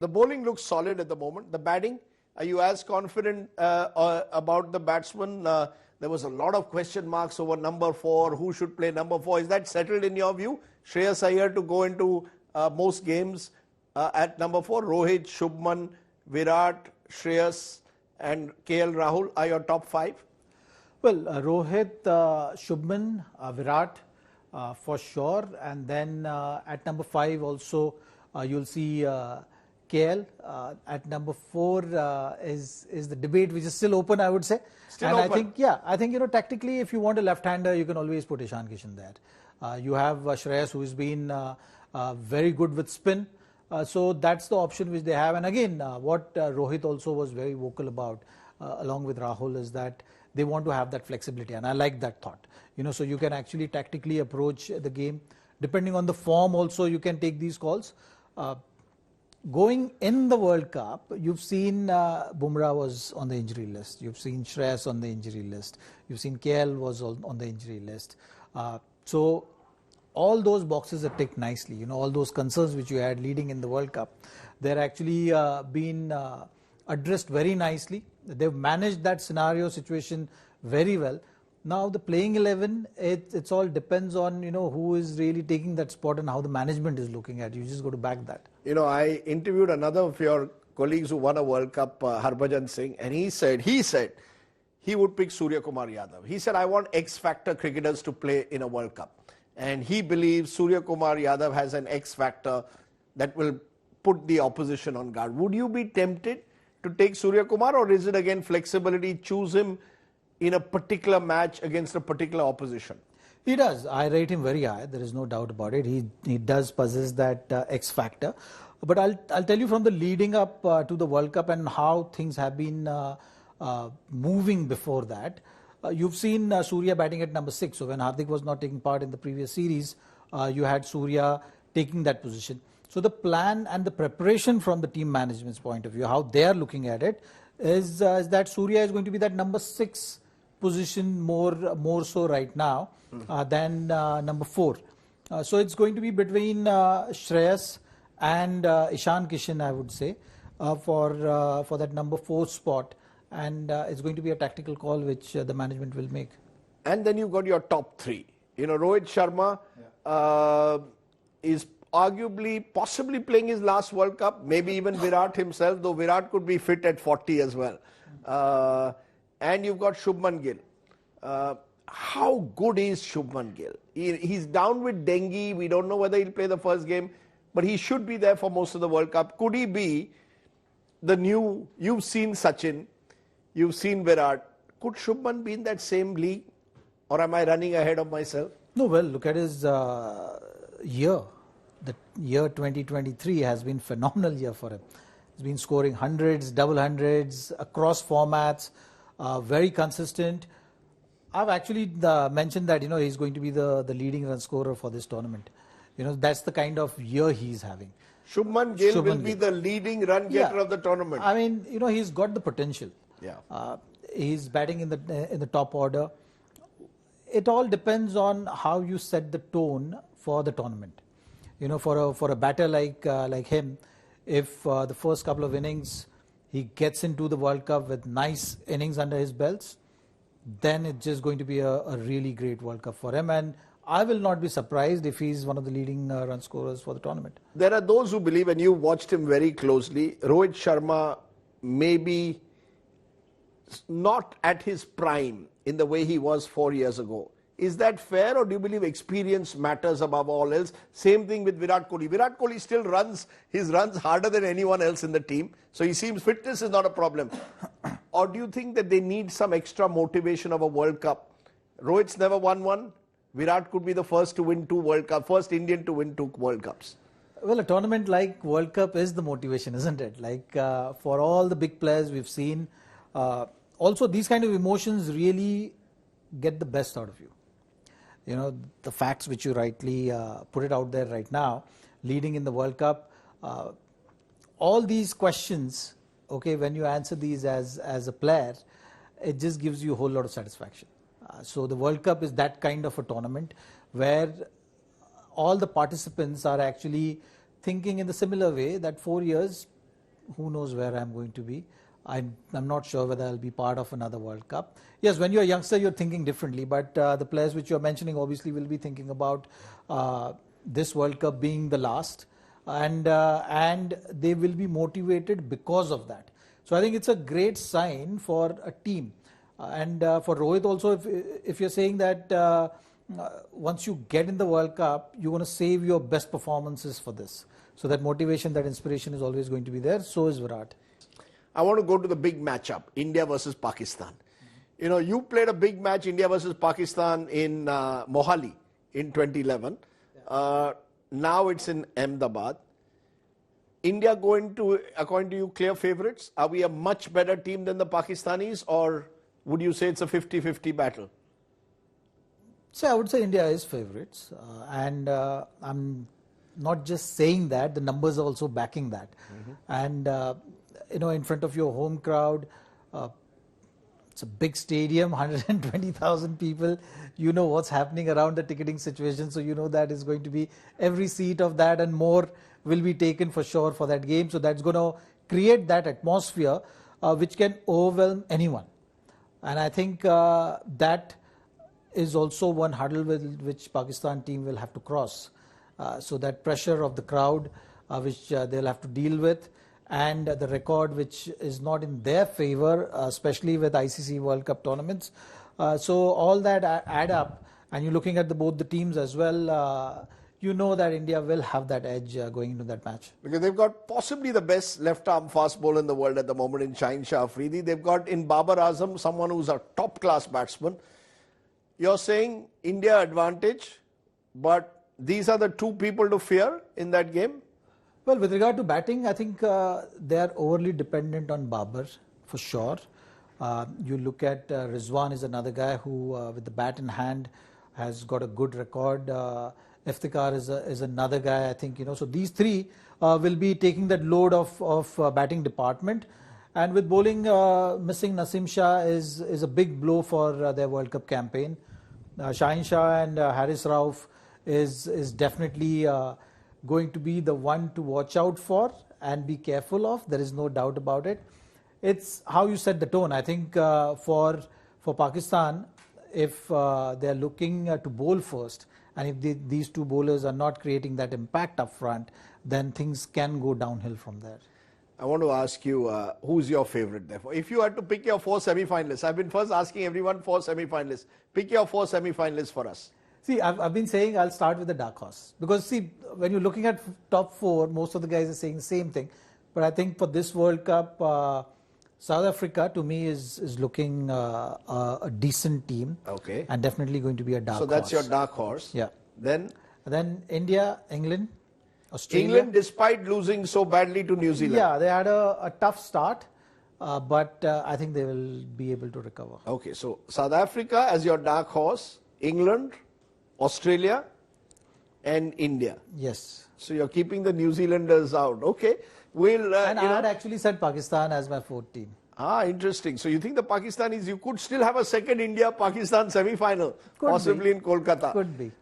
The bowling looks solid at the moment. The batting, are you as confident about the batsman? There was a lot of question marks over number 4. Who should play number 4? Is that settled in your view? Shreyas Iyer to go into most games at number 4. Rohit, Shubman, Virat, Shreyas and KL Rahul are your top 5? Well, Rohit, Shubman, Virat for sure. And then at number 5 also you'll see KL. At number 4 is the debate which is still open, I would say. Still open. I think tactically if you want a left-hander you can always put Ishan Kishan there. You have Shreyas who has been very good with spin. So that's the option which they have. And again, what Rohit also was very vocal about along with Rahul is that they want to have that flexibility, and I like that thought. So you can actually tactically approach the game. Depending on the form also you can take these calls. Going in the World Cup, you've seen Bumrah was on the injury list. You've seen Shreyas on the injury list. You've seen KL was on the injury list. So all those boxes are ticked nicely. All those concerns which you had leading in the World Cup, they're actually been addressed very nicely. They've managed that scenario situation very well. Now the playing 11, it's all depends on who is really taking that spot and how the management is looking at. You just got to back that. I interviewed another of your colleagues who won a World Cup, Harbhajan Singh, and he said he would pick Surya Kumar Yadav. He said, I want X-factor cricketers to play in a World Cup. And he believes Surya Kumar Yadav has an X-factor that will put the opposition on guard. Would you be tempted to take Surya Kumar, or is it again flexibility, choose him in a particular match against a particular opposition? He does. I rate him very high. There is no doubt about it. He does possess that X factor. But I'll tell you from the leading up to the World Cup and how things have been moving before that. You've seen Surya batting at number 6. So when Hardik was not taking part in the previous series, you had Surya taking that position. So the plan and the preparation from the team management's point of view, how they are looking at it, is that Surya is going to be that number 6 position more so right now than number 4. So it's going to be between Shreyas and Ishan Kishan, I would say, for that number 4 spot. And it's going to be a tactical call which the management will make. And then you've got your top 3. Rohit Sharma is arguably, possibly playing his last World Cup, maybe even Virat himself, though Virat could be fit at 40 as well. And you've got Shubman Gill. How good is Shubman Gill? He's down with dengue. We don't know whether he'll play the first game, but he should be there for most of the World Cup. Could he be the new, you've seen Sachin, you've seen Virat. Could Shubman be in that same league? Or am I running ahead of myself? No, well, look at his year. The year 2023 has been a phenomenal year for him. He's been scoring hundreds, double hundreds, across formats, very consistent. I've actually mentioned that, he's going to be the leading run scorer for this tournament. That's the kind of year he's having. Shubman Gill will be the leading run getter of the tournament. I mean, he's got the potential. Yeah. He's batting in the top order. It all depends on how you set the tone for the tournament. For a batter like him, if the first couple of innings he gets into the World Cup with nice innings under his belts, then it's just going to be a really great World Cup for him. And I will not be surprised if he's one of the leading run scorers for the tournament. There are those who believe, and you watched him very closely, Rohit Sharma may be not at his prime in the way he was 4 years ago. Is that fair, or do you believe experience matters above all else? Same thing with Virat Kohli. Virat Kohli still runs harder than anyone else in the team. So he seems fitness is not a problem. Or do you think that they need some extra motivation of a World Cup? Rohit's never won one. Virat could be the first to win 2 World Cups, first Indian to win 2 World Cups. Well, a tournament like World Cup is the motivation, isn't it? Like for all the big players we've seen, also these kind of emotions really get the best out of you. The facts which you rightly put it out there right now, leading in the World Cup, all these questions, okay, when you answer these as a player, it just gives you a whole lot of satisfaction. So the World Cup is that kind of a tournament where all the participants are actually thinking in the similar way that 4 years who knows where I'm going to be. I'm not sure whether I'll be part of another World Cup. Yes, when you're a youngster, you're thinking differently, but the players which you're mentioning obviously will be thinking about this World Cup being the last, and they will be motivated because of that. So I think it's a great sign for a team. And for Rohit also, if you're saying that once you get in the World Cup, you want to save your best performances for this. So that motivation, that inspiration is always going to be there. So is Virat. I want to go to the big matchup, India versus Pakistan. You know, you played a big match, India versus Pakistan, in Mohali in 2011. Now it's in Ahmedabad. India going to, according to you, clear favourites? Are we a much better team than the Pakistanis, or would you say it's a 50-50 battle? So I would say India is favourites, and I'm not just saying that, the numbers are also backing that. And you know, in front of your home crowd, it's a big stadium, 120,000 people. You know what's happening around the ticketing situation, so you know that is going to be every seat of that and more will be taken for sure for that game. So that's going to create that atmosphere which can overwhelm anyone. And I think that is also one hurdle which Pakistan team will have to cross. So that pressure of the crowd which they'll have to deal with, and the record which is not in their favor, especially with ICC World Cup tournaments. So all that add up, and you're looking at both the teams as well, you know that India will have that edge going into that match. Because they've got possibly the best left-arm fast bowler in the world at the moment in Shaheen Shah Afridi. They've got in Babar Azam someone who's a top-class batsman. You're saying India advantage, but these are the two people to fear in that game? Well, with regard to batting, I think they are overly dependent on Babar, for sure. You look at Rizwan is another guy who, with the bat in hand, has got a good record. Iftikhar is another guy, I think, you know. So these three will be taking that load of batting department. And with bowling, missing Naseem Shah is a big blow for their World Cup campaign. Shaheen Shah and Haris Rauf is definitely going to be the one to watch out for and be careful of. There is no doubt about it. It's how you set the tone. I think for Pakistan, if they're looking to bowl first, and if these two bowlers are not creating that impact up front, then things can go downhill from there. I want to ask you, who's your favourite therefore? If you had to pick your 4 semi-finalists, I've been first asking everyone 4 semi-finalists. Pick your 4 semi-finalists for us. See, I've been saying I'll start with the dark horse. Because see, when you're looking at top 4, most of the guys are saying the same thing. But I think for this World Cup, South Africa to me is looking a decent team. Okay. And definitely going to be a dark horse. So that's your dark horse. Yeah. Then India, England, Australia. England, despite losing so badly to New Zealand. Yeah, they had a tough start. But I think they will be able to recover. Okay, so South Africa as your dark horse, England, Australia and India. Yes. So you're keeping the New Zealanders out. Okay. And I had actually said Pakistan as my 4th team. Ah, interesting. So you think the Pakistanis, you could still have a second India-Pakistan semi-final, possibly in Kolkata. Could be.